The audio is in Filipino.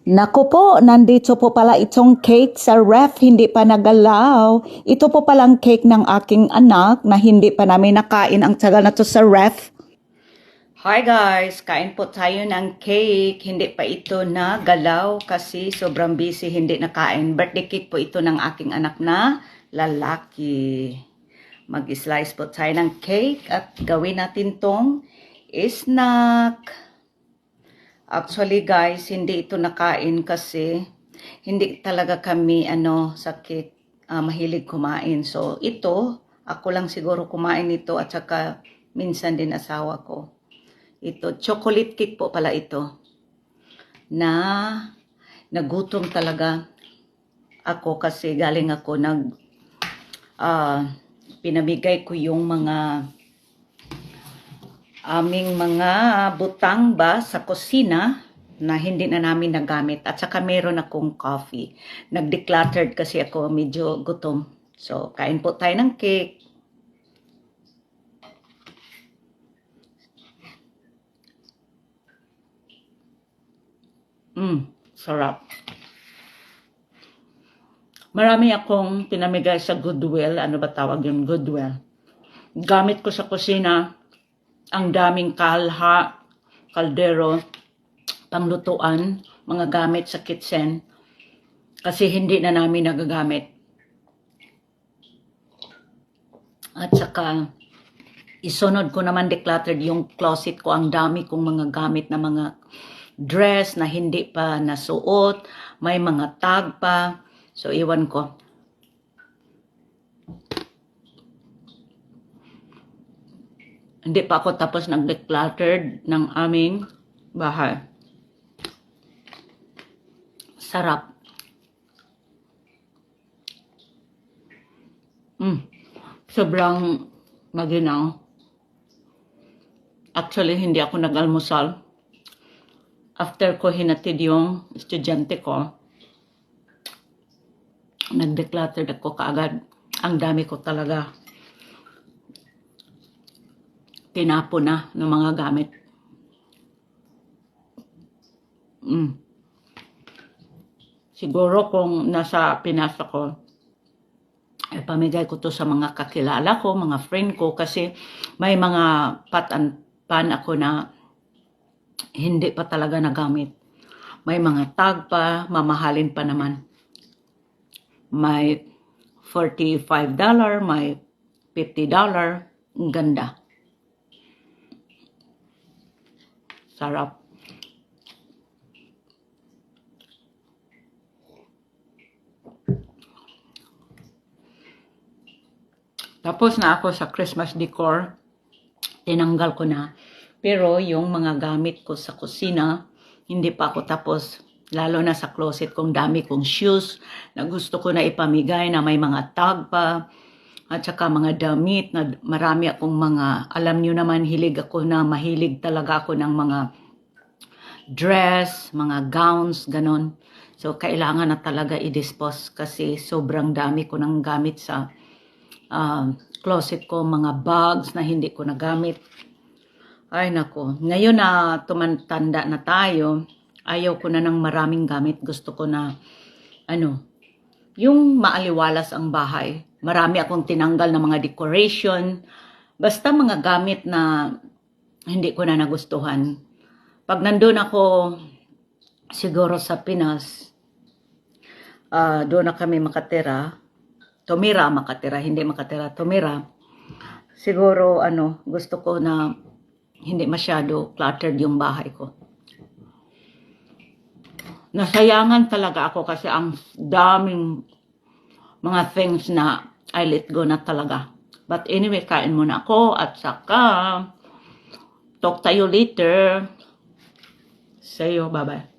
Naku po, nandito po pala itong cake sa ref, hindi pa nagalaw. Ito po palang cake ng aking anak na hindi pa namin nakain ang tagal na to sa ref. Hi guys, kain po tayo ng cake. Hindi pa ito nagalaw kasi sobrang busy, hindi nakain. Birthday cake po ito ng aking anak na lalaki. Mag-slice po tayo ng cake at gawin natin tong snack. Actually guys, hindi ito nakain kasi hindi talaga kami sa cake mahilig kumain. So ito, ako lang siguro kumain ito at saka minsan din asawa ko. Ito, chocolate cake po pala ito. Na nagutom talaga ako kasi galing ako pinamigay ko yung mga aming mga butang ba sa kusina na hindi na namin nagamit. At saka meron akong coffee. Nag-decluttered kasi ako, medyo gutom. So, kain po tayo ng cake. Sarap. Marami akong pinamigay sa Goodwill. Ano ba tawag yun? Goodwill. Gamit ko sa kusina ang daming kalha, kaldero, panglutuan, mga gamit sa kitchen. Kasi hindi na namin nagagamit. At saka, isunod ko naman decluttered yung closet ko. Ang dami kong mga gamit na mga dress na hindi pa nasuot. May mga tag pa. So, iwan ko. Hindi pa ako tapos nag-decluttered ng aming bahay. Sarap. Sobrang maginaw. Actually, hindi ako nag-almusal. After ko hinatid yung estudyante ko, nag-decluttered ako kaagad. Ang dami ko talaga tinapon na ng mga gamit. Siguro kung nasa Pinas ako, pamigay ko to sa mga kakilala ko, mga friend ko, kasi may mga pan ako na hindi pa talaga nagamit. May mga tag pa, mamahalin pa naman. May $45, may $50. Ang ganda. Sarap. Tapos na ako sa Christmas decor. Tinanggal ko na. Pero yung mga gamit ko sa kusina, hindi pa ako tapos. Lalo na sa closet kong dami kong shoes na gusto ko na ipamigay na may mga tag pa. At saka mga damit na marami akong mga, alam nyo naman, mahilig talaga ako ng mga dress, mga gowns, ganon. So, kailangan na talaga i-dispose kasi sobrang dami ko ng gamit sa closet ko, mga bags na hindi ko nagamit. Ay nako, ngayon na tumantanda na tayo, ayaw ko na ng maraming gamit. Gusto ko na, yung maaliwalas ang bahay. Marami akong tinanggal na mga decoration. Basta mga gamit na hindi ko na nagustuhan. Pag nandun ako, siguro sa Pinas, doon na kami makatira. Tumira, hindi makatira, tumira. Siguro, gusto ko na hindi masyado cluttered yung bahay ko. Nasayangan talaga ako kasi ang daming mga things na I let go na talaga. But anyway, kain muna ako at saka talk tayo later. See you, bye-bye.